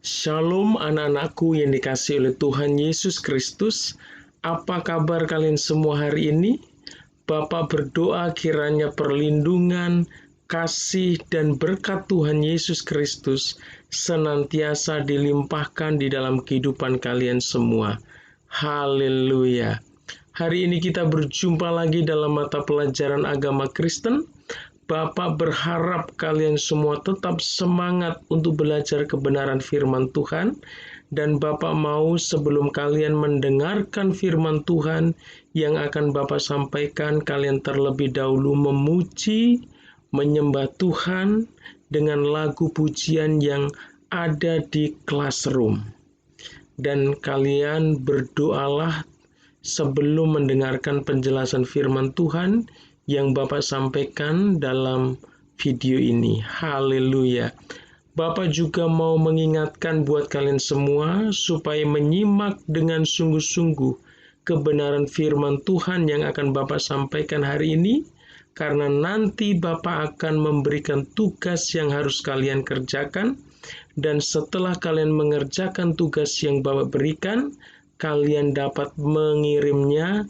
Shalom anak-anakku yang dikasihi oleh Tuhan Yesus Kristus. Apa kabar kalian semua hari ini? Bapak berdoa kiranya perlindungan, kasih, dan berkat Tuhan Yesus Kristus senantiasa dilimpahkan di dalam kehidupan kalian semua. Haleluya. Hari ini kita berjumpa lagi dalam mata pelajaran agama Kristen. Bapak berharap kalian semua tetap semangat untuk belajar kebenaran firman Tuhan, dan Bapak mau sebelum kalian mendengarkan firman Tuhan yang akan Bapak sampaikan, kalian terlebih dahulu memuji, menyembah Tuhan dengan lagu pujian yang ada di Classroom. Dan kalian berdoalah sebelum mendengarkan penjelasan firman Tuhan yang Bapak sampaikan dalam video ini. Haleluya. Bapak juga mau mengingatkan buat kalian semua supaya menyimak dengan sungguh-sungguh kebenaran firman Tuhan yang akan Bapak sampaikan hari ini, karena nanti Bapak akan memberikan tugas yang harus kalian kerjakan, dan setelah kalian mengerjakan tugas yang Bapak berikan, kalian dapat mengirimnya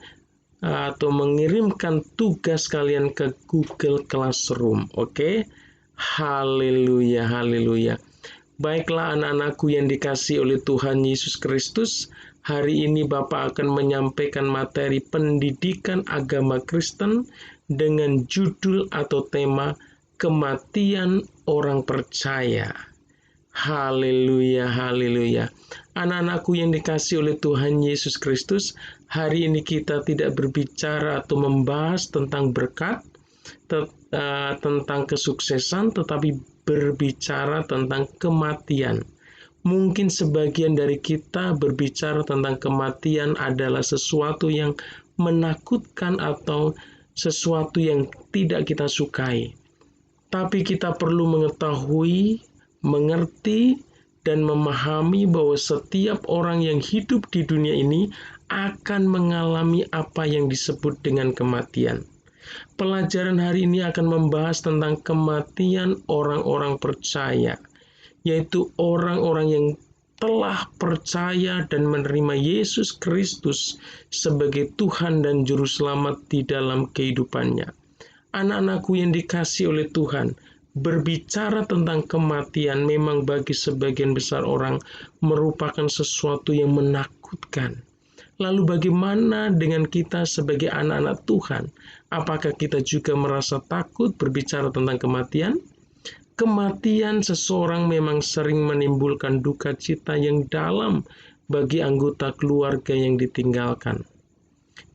atau mengirimkan tugas kalian ke Google Classroom. Oke? Haleluya, haleluya. Baiklah anak-anakku yang dikasihi oleh Tuhan Yesus Kristus, hari ini Bapak akan menyampaikan materi pendidikan agama Kristen dengan judul atau tema kematian orang percaya. Haleluya, haleluya. Anak-anakku yang dikasihi oleh Tuhan Yesus Kristus, hari ini kita tidak berbicara atau membahas tentang berkat, tentang kesuksesan, tetapi berbicara tentang kematian. Mungkin sebagian dari kita berbicara tentang kematian adalah sesuatu yang menakutkan atau sesuatu yang tidak kita sukai. Tapi kita perlu mengetahui, mengerti, dan memahami bahwa setiap orang yang hidup di dunia ini akan mengalami apa yang disebut dengan kematian. Pelajaran hari ini akan membahas tentang kematian orang-orang percaya, yaitu orang-orang yang telah percaya dan menerima Yesus Kristus sebagai Tuhan dan Juru Selamat di dalam kehidupannya. Anak-anakku yang dikasihi oleh Tuhan, berbicara tentang kematian memang bagi sebagian besar orang merupakan sesuatu yang menakutkan. Lalu bagaimana dengan kita sebagai anak-anak Tuhan? Apakah kita juga merasa takut berbicara tentang kematian? Kematian seseorang memang sering menimbulkan duka cita yang dalam bagi anggota keluarga yang ditinggalkan.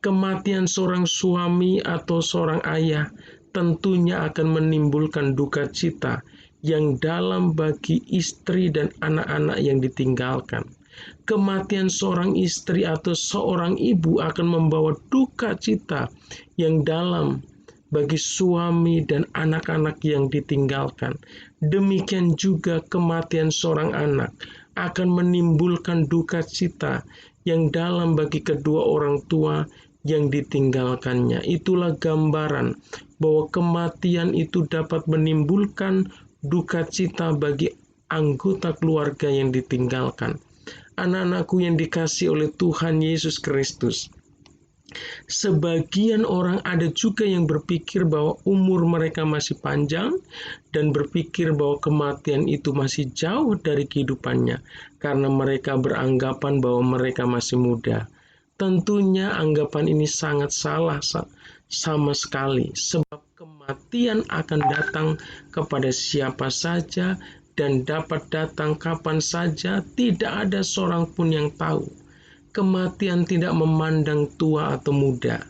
Kematian seorang suami atau seorang ayah tentunya akan menimbulkan duka cita yang dalam bagi istri dan anak-anak yang ditinggalkan. Kematian seorang istri atau seorang ibu akan membawa duka cita yang dalam bagi suami dan anak-anak yang ditinggalkan. Demikian juga kematian seorang anak akan menimbulkan duka cita yang dalam bagi kedua orang tua yang ditinggalkannya. Itulah gambaran bahwa kematian itu dapat menimbulkan duka cita bagi anggota keluarga yang ditinggalkan. Anak-anakku yang dikasihi oleh Tuhan Yesus Kristus, sebagian orang ada juga yang berpikir bahwa umur mereka masih panjang dan berpikir bahwa kematian itu masih jauh dari kehidupannya karena mereka beranggapan bahwa mereka masih muda. Tentunya anggapan ini sangat salah sama sekali, sebab kematian akan datang kepada siapa saja dan dapat datang kapan saja, tidak ada seorang pun yang tahu. Kematian tidak memandang tua atau muda.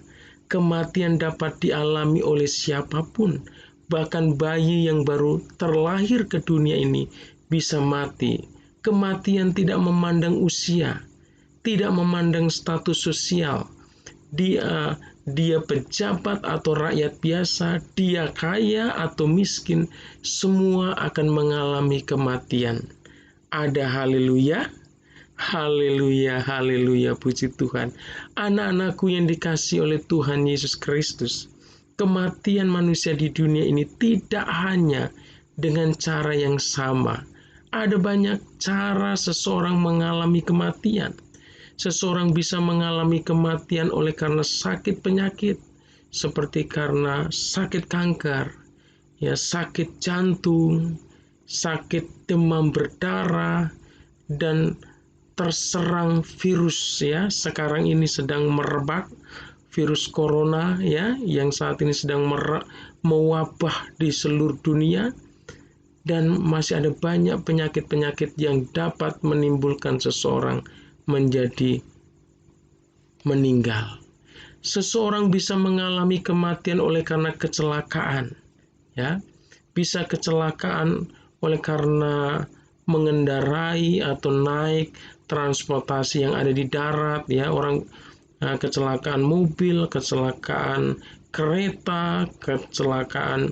Kematian dapat dialami oleh siapapun, bahkan bayi yang baru terlahir ke dunia ini bisa mati. Kematian tidak memandang usia, tidak memandang status sosial. Dia pejabat atau rakyat biasa, dia kaya atau miskin, semua akan mengalami kematian. Ada haleluya, haleluya, haleluya, puji Tuhan. Anak-anakku yang dikasihi oleh Tuhan Yesus Kristus, kematian manusia di dunia ini tidak hanya dengan cara yang sama. Ada banyak cara seseorang mengalami kematian. Seseorang bisa mengalami kematian oleh karena sakit penyakit, seperti karena sakit kanker, ya, sakit jantung, sakit demam berdarah, dan terserang virus, ya. Sekarang ini sedang merebak virus corona, ya, yang saat ini sedang mewabah di seluruh dunia, dan masih ada banyak penyakit-penyakit yang dapat menimbulkan seseorang menjadi meninggal. Seseorang bisa mengalami kematian oleh karena kecelakaan, ya. Bisa kecelakaan oleh karena mengendarai atau naik transportasi yang ada di darat, ya. Orang kecelakaan mobil, kecelakaan kereta, kecelakaan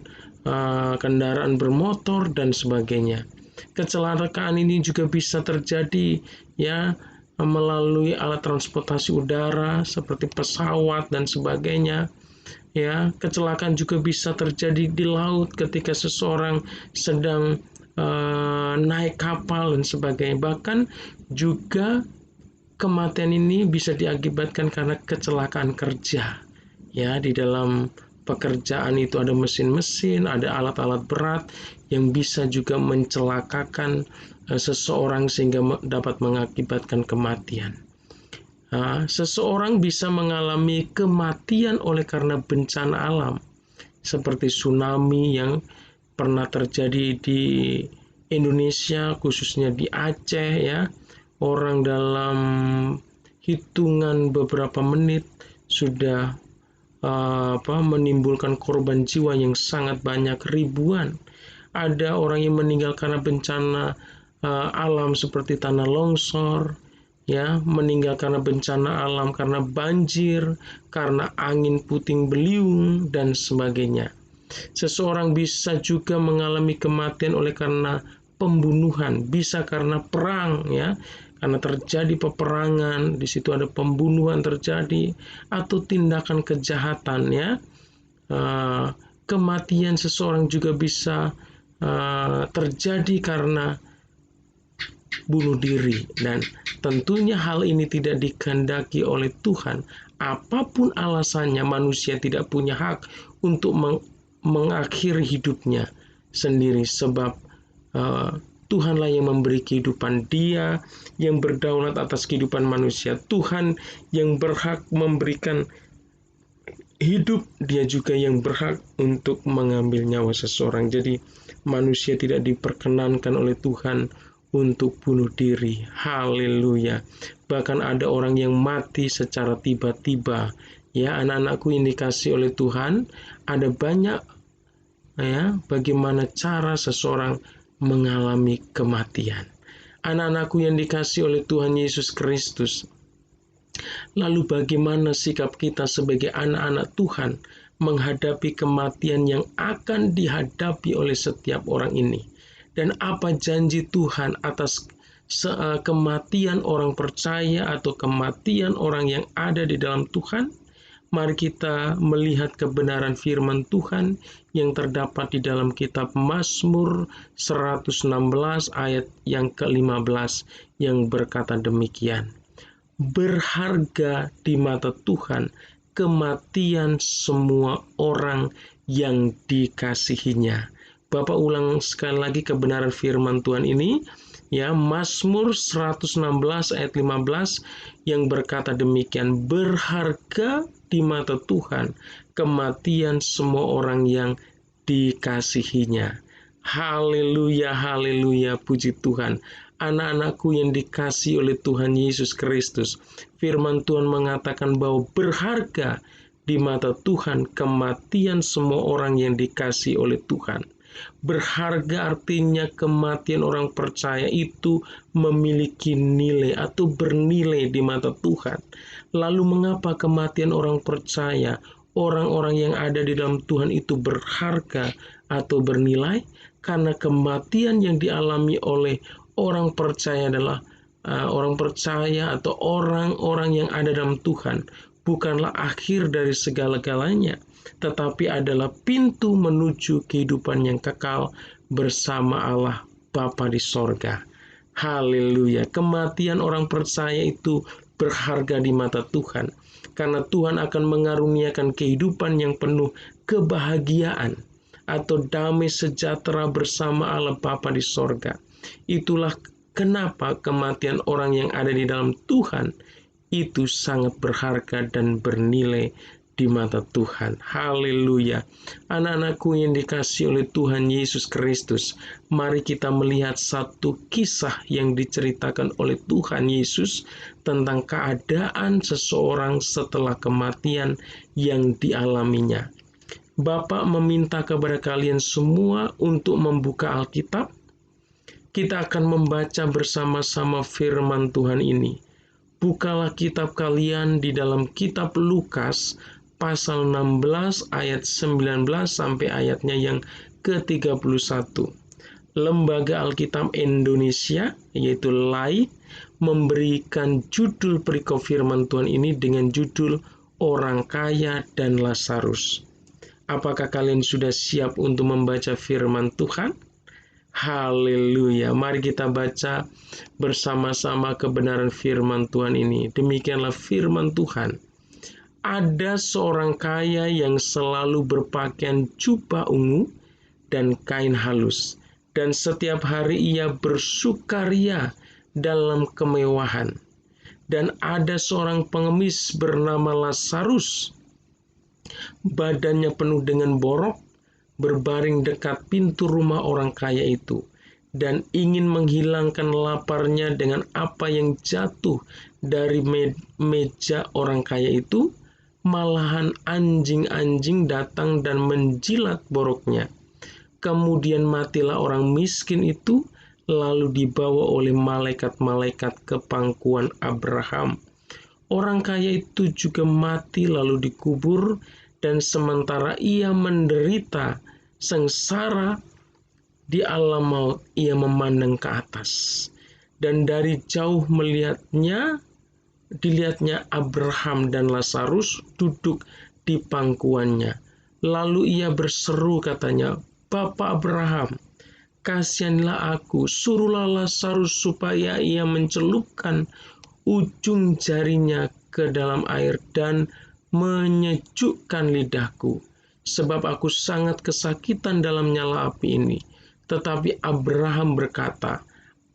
kendaraan bermotor, dan sebagainya. Kecelakaan ini juga bisa terjadi, ya, melalui alat transportasi udara seperti pesawat dan sebagainya. Ya, kecelakaan juga bisa terjadi di laut ketika seseorang sedang naik kapal dan sebagainya. Bahkan juga kematian ini bisa diakibatkan karena kecelakaan kerja. Ya, di dalam pekerjaan itu ada mesin-mesin, ada alat-alat berat yang bisa juga mencelakakan seseorang sehingga dapat mengakibatkan kematian. Seseorang bisa mengalami kematian oleh karena bencana alam, seperti tsunami yang pernah terjadi di Indonesia, khususnya di Aceh, ya. Orang dalam hitungan beberapa menit sudah menimbulkan korban jiwa yang sangat banyak, ribuan. Ada orang yang meninggal karena bencana alam seperti tanah longsor, ya, meninggal karena bencana alam, karena banjir, karena angin puting beliung, dan sebagainya. Seseorang bisa juga mengalami kematian oleh karena pembunuhan, bisa karena perang, ya, karena terjadi peperangan, di situ ada pembunuhan terjadi, atau tindakan kejahatan, ya. Kematian seseorang juga bisa terjadi karena bunuh diri, dan tentunya hal ini tidak dikehendaki oleh Tuhan. Apapun alasannya, manusia tidak punya hak untuk mengakhiri hidupnya sendiri, sebab Tuhanlah yang memberi kehidupan, Dia yang berdaulat atas kehidupan manusia, Tuhan yang berhak memberikan hidup, Dia juga yang berhak untuk mengambil nyawa seseorang. Jadi manusia tidak diperkenankan oleh Tuhan untuk bunuh diri. Haleluya. Bahkan ada orang yang mati secara tiba-tiba. Ya, anak-anakku yang dikasih oleh Tuhan, ada banyak, ya, bagaimana cara seseorang mengalami kematian. Anak-anakku yang dikasih oleh Tuhan Yesus Kristus, lalu bagaimana sikap kita sebagai anak-anak Tuhan menghadapi kematian yang akan dihadapi oleh setiap orang ini? Dan apa janji Tuhan atas kematian orang percaya atau kematian orang yang ada di dalam Tuhan? Mari kita melihat kebenaran firman Tuhan yang terdapat di dalam kitab Mazmur 116 ayat yang ke-15 yang berkata demikian. Berharga di mata Tuhan kematian semua orang yang dikasihinya. Bapak ulang sekali lagi kebenaran firman Tuhan ini, ya. Mazmur 116 ayat 15 yang berkata demikian, berharga di mata Tuhan kematian semua orang yang dikasihinya. Haleluya, haleluya, puji Tuhan. Anak-anakku yang dikasihi oleh Tuhan Yesus Kristus, firman Tuhan mengatakan bahwa berharga di mata Tuhan kematian semua orang yang dikasihi oleh Tuhan. Berharga artinya kematian orang percaya itu memiliki nilai atau bernilai di mata Tuhan. Lalu mengapa kematian orang percaya, orang-orang yang ada di dalam Tuhan itu berharga atau bernilai? Karena kematian yang dialami oleh orang percaya adalah orang percaya atau orang-orang yang ada dalam Tuhan bukanlah akhir dari segala-galanya, tetapi adalah pintu menuju kehidupan yang kekal bersama Allah Bapa di sorga. Haleluya. Kematian orang percaya itu berharga di mata Tuhan, karena Tuhan akan mengaruniakan kehidupan yang penuh kebahagiaan atau damai sejahtera bersama Allah Bapa di sorga. Itulah kenapa kematian orang yang ada di dalam Tuhan itu sangat berharga dan bernilai di mata Tuhan. Haleluya. Anak-anakku yang dikasihi oleh Tuhan Yesus Kristus, mari kita melihat satu kisah yang diceritakan oleh Tuhan Yesus tentang keadaan seseorang setelah kematian yang dialaminya. Bapak meminta kepada kalian semua untuk membuka Alkitab. Kita akan membaca bersama-sama firman Tuhan ini. Bukalah kitab kalian di dalam kitab Lukas pasal 16 ayat 19 sampai ayatnya yang ke-31. Lembaga Alkitab Indonesia, yaitu LAI, memberikan judul perikop firman Tuhan ini dengan judul Orang Kaya dan Lazarus. Apakah kalian sudah siap untuk membaca firman Tuhan? Haleluya. Mari kita baca bersama-sama kebenaran firman Tuhan ini. Demikianlah firman Tuhan. Ada seorang kaya yang selalu berpakaian jubah ungu dan kain halus, dan setiap hari ia bersukaria dalam kemewahan. Dan ada seorang pengemis bernama Lazarus, badannya penuh dengan borok, berbaring dekat pintu rumah orang kaya itu, dan ingin menghilangkan laparnya dengan apa yang jatuh dari meja orang kaya itu. Malahan anjing-anjing datang dan menjilat boroknya. Kemudian matilah orang miskin itu, lalu dibawa oleh malaikat-malaikat ke pangkuan Abraham. Orang kaya itu juga mati lalu dikubur, dan sementara ia menderita sengsara di alam maut, ia memandang ke atas, dan dari jauh dilihatnya Abraham dan Lazarus duduk di pangkuannya. Lalu ia berseru, katanya, "Bapa Abraham, kasihanilah aku, suruhlah Lazarus supaya ia mencelupkan ujung jarinya ke dalam air dan menyejukkan lidahku, sebab aku sangat kesakitan dalam nyala api ini." Tetapi Abraham berkata,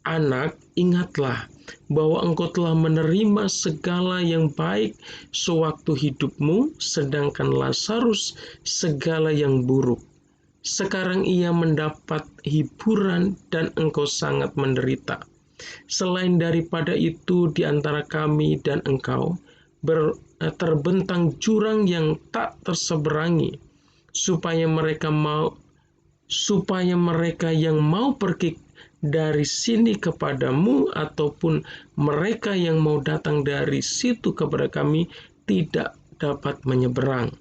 "Anak, ingatlah bahwa engkau telah menerima segala yang baik sewaktu hidupmu, sedangkan Lazarus segala yang buruk. Sekarang ia mendapat hiburan dan engkau sangat menderita. Selain daripada itu, di antara kami dan engkau terbentang jurang yang tak terseberangi, supaya mereka yang mau pergi dari sini kepadamu ataupun mereka yang mau datang dari situ kepada kami tidak dapat menyeberang."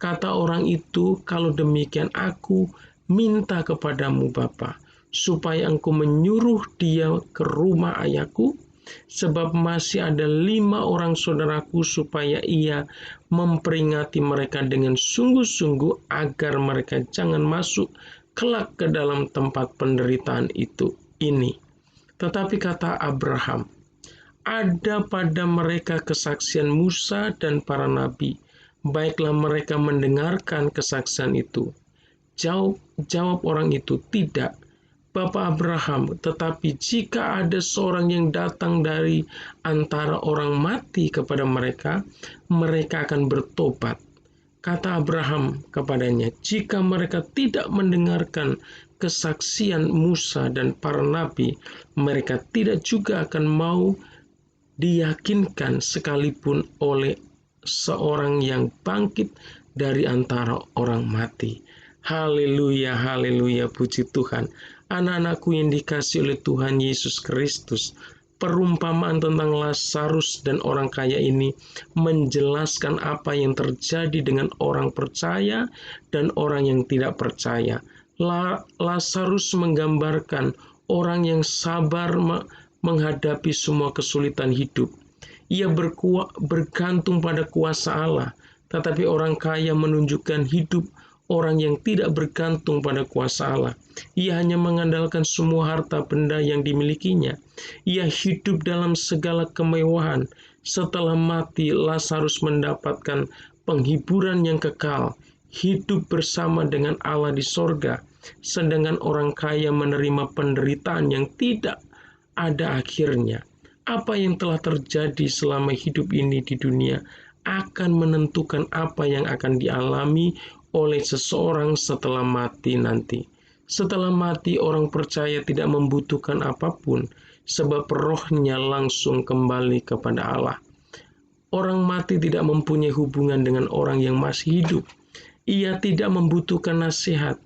Kata orang itu, "Kalau demikian aku minta kepadamu Bapa, supaya engkau menyuruh dia ke rumah ayahku, sebab masih ada 5 orang saudaraku, supaya ia memperingati mereka dengan sungguh-sungguh agar mereka jangan masuk kelak ke dalam tempat penderitaan ini." Tetapi kata Abraham, "Ada pada mereka kesaksian Musa dan para nabi, baiklah mereka mendengarkan kesaksian itu." Jawab orang itu, "Tidak, Bapak Abraham, tetapi jika ada seorang yang datang dari antara orang mati kepada mereka, mereka akan bertobat." Kata Abraham kepadanya, "Jika mereka tidak mendengarkan kesaksian Musa dan para nabi, mereka tidak juga akan mau diyakinkan sekalipun oleh seorang yang bangkit dari antara orang mati." Haleluya, haleluya, puji Tuhan. Anak-anakku yang dikasihi oleh Tuhan Yesus Kristus, perumpamaan tentang Lazarus dan orang kaya ini menjelaskan apa yang terjadi dengan orang percaya dan orang yang tidak percaya. Lazarus menggambarkan orang yang sabar menghadapi semua kesulitan hidup. Ia bergantung pada kuasa Allah, tetapi orang kaya menunjukkan hidup orang yang tidak bergantung pada kuasa Allah. Ia hanya mengandalkan semua harta benda yang dimilikinya. Ia hidup dalam segala kemewahan. Setelah mati, Lazarus mendapatkan penghiburan yang kekal, hidup bersama dengan Allah di sorga, sedangkan orang kaya menerima penderitaan yang tidak ada akhirnya. Apa yang telah terjadi selama hidup ini di dunia akan menentukan apa yang akan dialami oleh seseorang setelah mati nanti. Setelah mati, orang percaya tidak membutuhkan apapun, sebab rohnya langsung kembali kepada Allah. Orang mati tidak mempunyai hubungan dengan orang yang masih hidup. Ia tidak membutuhkan nasihat,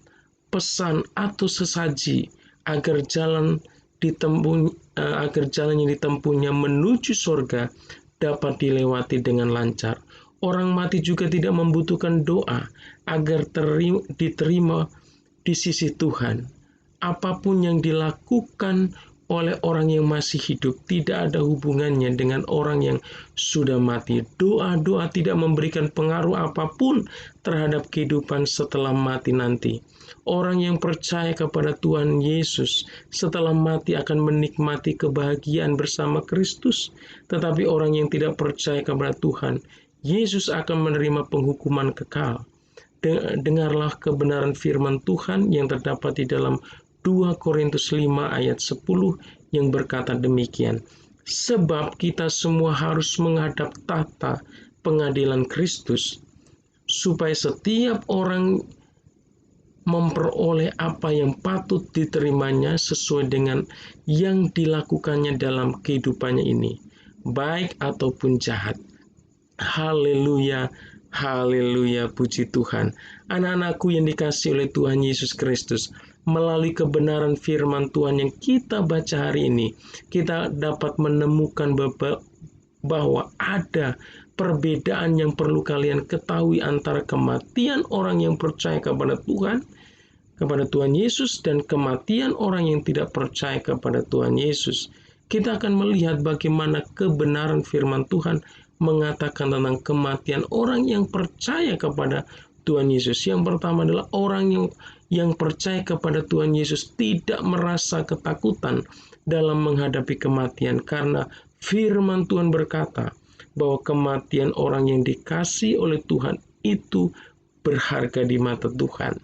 pesan, atau sesaji agar jalan yang ditempuhnya menuju surga dapat dilewati dengan lancar. Orang mati juga tidak membutuhkan doa agar diterima di sisi Tuhan. Apapun yang dilakukan oleh orang yang masih hidup tidak ada hubungannya dengan orang yang sudah mati. Doa-doa tidak memberikan pengaruh apapun terhadap kehidupan setelah mati nanti. Orang yang percaya kepada Tuhan Yesus setelah mati akan menikmati kebahagiaan bersama Kristus. Tetapi orang yang tidak percaya kepada Tuhan Yesus akan menerima penghukuman kekal. Dengarlah kebenaran firman Tuhan yang terdapat di dalam 2 Korintus 5 ayat 10 yang berkata demikian. Sebab kita semua harus menghadap tahta pengadilan Kristus, supaya setiap orang memperoleh apa yang patut diterimanya sesuai dengan yang dilakukannya dalam kehidupannya ini, baik ataupun jahat. Haleluya, haleluya, puji Tuhan. Anak-anakku yang dikasihi oleh Tuhan Yesus Kristus, melalui kebenaran firman Tuhan yang kita baca hari ini, kita dapat menemukan bahwa ada perbedaan yang perlu kalian ketahui antara kematian orang yang percaya kepada Tuhan Yesus, dan kematian orang yang tidak percaya kepada Tuhan Yesus. Kita akan melihat bagaimana kebenaran firman Tuhan mengatakan tentang kematian orang yang percaya kepada Tuhan Yesus. Yang pertama adalah orang yang percaya kepada Tuhan Yesus tidak merasa ketakutan dalam menghadapi kematian, karena firman Tuhan berkata bahwa kematian orang yang dikasihi oleh Tuhan itu berharga di mata Tuhan.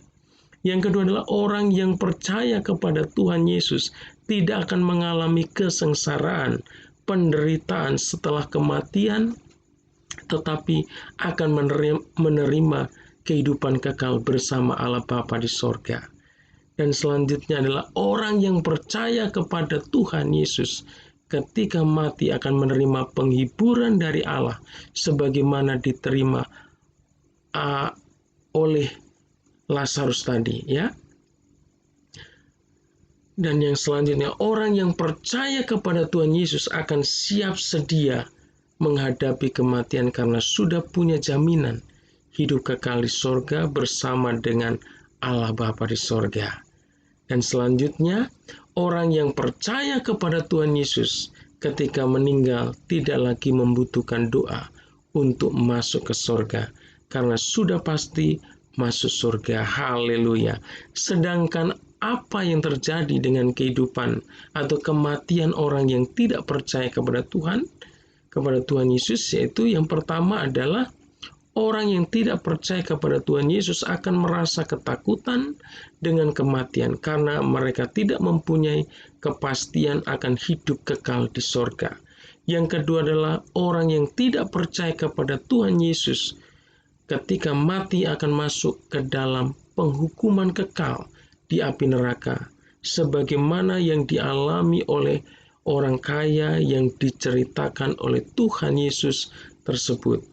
Yang kedua adalah orang yang percaya kepada Tuhan Yesus tidak akan mengalami kesengsaraan, penderitaan setelah kematian, tetapi akan menerima kehidupan kekal bersama Allah Bapa di sorga. Dan selanjutnya adalah orang yang percaya kepada Tuhan Yesus ketika mati akan menerima penghiburan dari Allah sebagaimana diterima oleh Lazarus tadi, ya. Dan yang selanjutnya, orang yang percaya kepada Tuhan Yesus akan siap sedia menghadapi kematian karena sudah punya jaminan hidup kekal di sorga bersama dengan Allah Bapa di sorga. Dan selanjutnya, orang yang percaya kepada Tuhan Yesus ketika meninggal tidak lagi membutuhkan doa untuk masuk ke sorga, karena sudah pasti masuk surga. Haleluya. Sedangkan apa yang terjadi dengan kehidupan atau kematian orang yang tidak percaya kepada Tuhan Yesus, yaitu yang pertama adalah orang yang tidak percaya kepada Tuhan Yesus akan merasa ketakutan dengan kematian karena mereka tidak mempunyai kepastian akan hidup kekal di sorga. Yang kedua adalah orang yang tidak percaya kepada Tuhan Yesus ketika mati akan masuk ke dalam penghukuman kekal di api neraka, sebagaimana yang dialami oleh orang kaya yang diceritakan oleh Tuhan Yesus tersebut.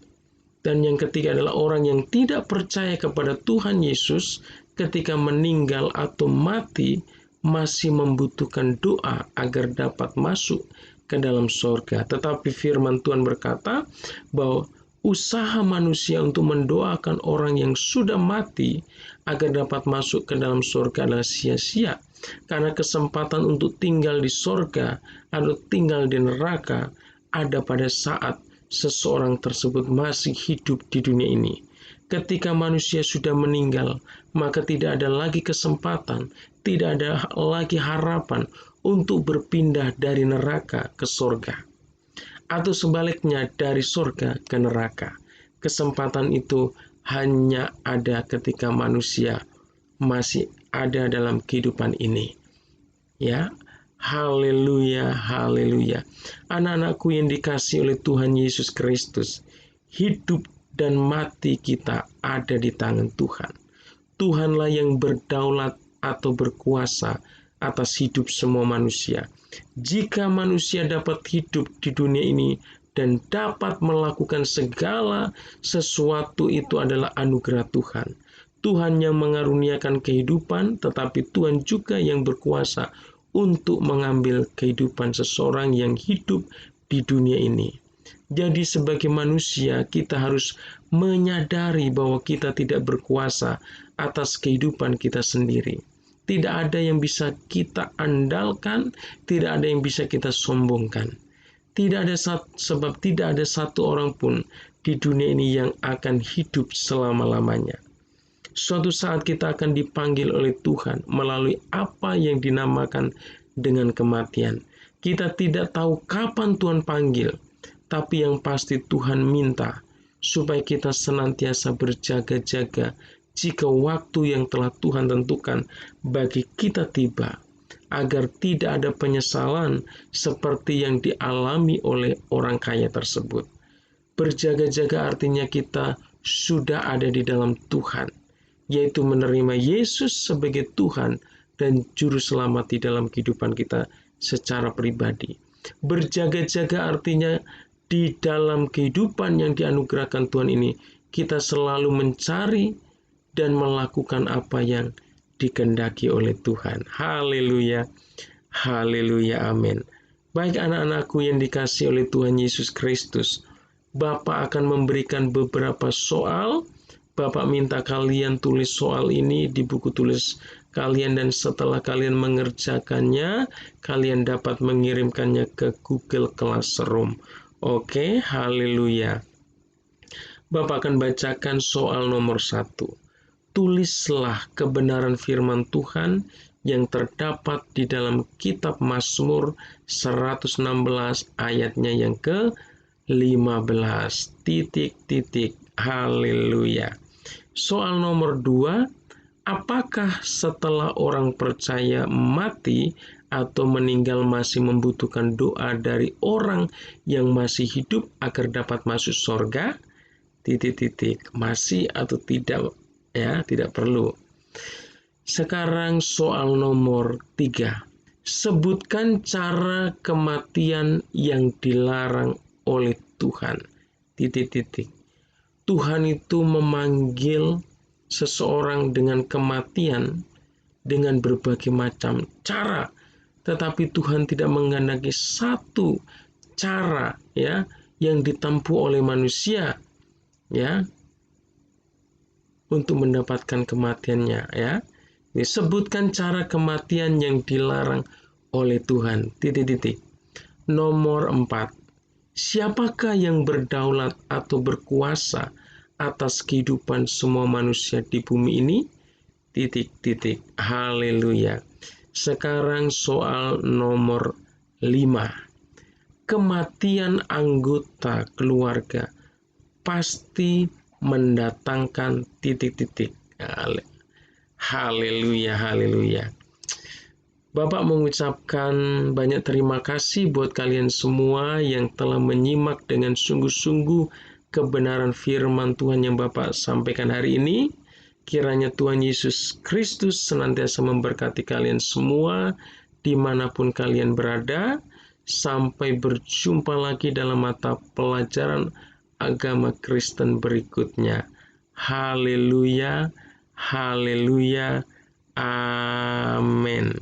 Dan yang ketiga adalah orang yang tidak percaya kepada Tuhan Yesus ketika meninggal atau mati masih membutuhkan doa agar dapat masuk ke dalam surga. Tetapi firman Tuhan berkata bahwa usaha manusia untuk mendoakan orang yang sudah mati agar dapat masuk ke dalam surga adalah sia-sia, karena kesempatan untuk tinggal di surga atau tinggal di neraka ada pada saat seseorang tersebut masih hidup di dunia ini. Ketika manusia sudah meninggal, maka tidak ada lagi kesempatan, tidak ada lagi harapan untuk berpindah dari neraka ke surga, atau sebaliknya dari surga ke neraka. Kesempatan itu hanya ada ketika manusia masih ada dalam kehidupan ini. Ya, haleluya, haleluya. Anak-anakku yang dikasihi oleh Tuhan Yesus Kristus, hidup dan mati kita ada di tangan Tuhan. Tuhanlah yang berdaulat atau berkuasa atas hidup semua manusia. Jika manusia dapat hidup di dunia ini dan dapat melakukan segala sesuatu, itu adalah anugerah Tuhan. Tuhan yang mengaruniakan kehidupan, tetapi Tuhan juga yang berkuasa untuk mengambil kehidupan seseorang yang hidup di dunia ini. Jadi sebagai manusia kita harus menyadari bahwa kita tidak berkuasa atas kehidupan kita sendiri. Tidak ada yang bisa kita andalkan, tidak ada yang bisa kita sombongkan. Sebab tidak ada satu orang pun di dunia ini yang akan hidup selama-lamanya. Suatu saat kita akan dipanggil oleh Tuhan melalui apa yang dinamakan dengan kematian. Kita tidak tahu kapan Tuhan panggil, tapi yang pasti Tuhan minta supaya kita senantiasa berjaga-jaga jika waktu yang telah Tuhan tentukan bagi kita tiba, agar tidak ada penyesalan seperti yang dialami oleh orang kaya tersebut. Berjaga-jaga artinya kita sudah ada di dalam Tuhan, yaitu menerima Yesus sebagai Tuhan dan Juru Selamat di dalam kehidupan kita secara pribadi. Berjaga-jaga artinya di dalam kehidupan yang dianugerahkan Tuhan ini, kita selalu mencari dan melakukan apa yang dikehendaki oleh Tuhan. Haleluya, haleluya, amin. Baik anak-anakku yang dikasihi oleh Tuhan Yesus Kristus, Bapak akan memberikan beberapa soal. Bapak minta kalian tulis soal ini di buku tulis kalian, dan setelah kalian mengerjakannya, kalian dapat mengirimkannya ke Google Classroom. Oke, haleluya. Bapak akan bacakan soal nomor 1. Tulislah kebenaran firman Tuhan yang terdapat di dalam kitab Mazmur 116 ayatnya yang ke-15. Haleluya. Soal nomor 2, apakah setelah orang percaya mati atau meninggal masih membutuhkan doa dari orang yang masih hidup agar dapat masuk surga? Masih atau tidak? Ya, tidak perlu. Sekarang soal nomor 3. Sebutkan cara kematian yang dilarang oleh Tuhan. Tuhan itu memanggil seseorang dengan kematian dengan berbagai macam cara, tetapi Tuhan tidak menghendaki satu cara ya yang ditempuh oleh manusia ya untuk mendapatkan kematiannya ya. Disebutkan cara kematian yang dilarang oleh Tuhan. Nomor 4. Siapakah yang berdaulat atau berkuasa atas kehidupan semua manusia di bumi ini? Haleluya. Sekarang soal nomor 5. Kematian anggota keluarga pasti mendatangkan Haleluya, haleluya. Bapak mengucapkan banyak terima kasih buat kalian semua yang telah menyimak dengan sungguh-sungguh kebenaran firman Tuhan yang Bapak sampaikan hari ini. Kiranya Tuhan Yesus Kristus senantiasa memberkati kalian semua dimanapun kalian berada. Sampai berjumpa lagi dalam mata pelajaran agama Kristen berikutnya. Haleluya, haleluya, amin.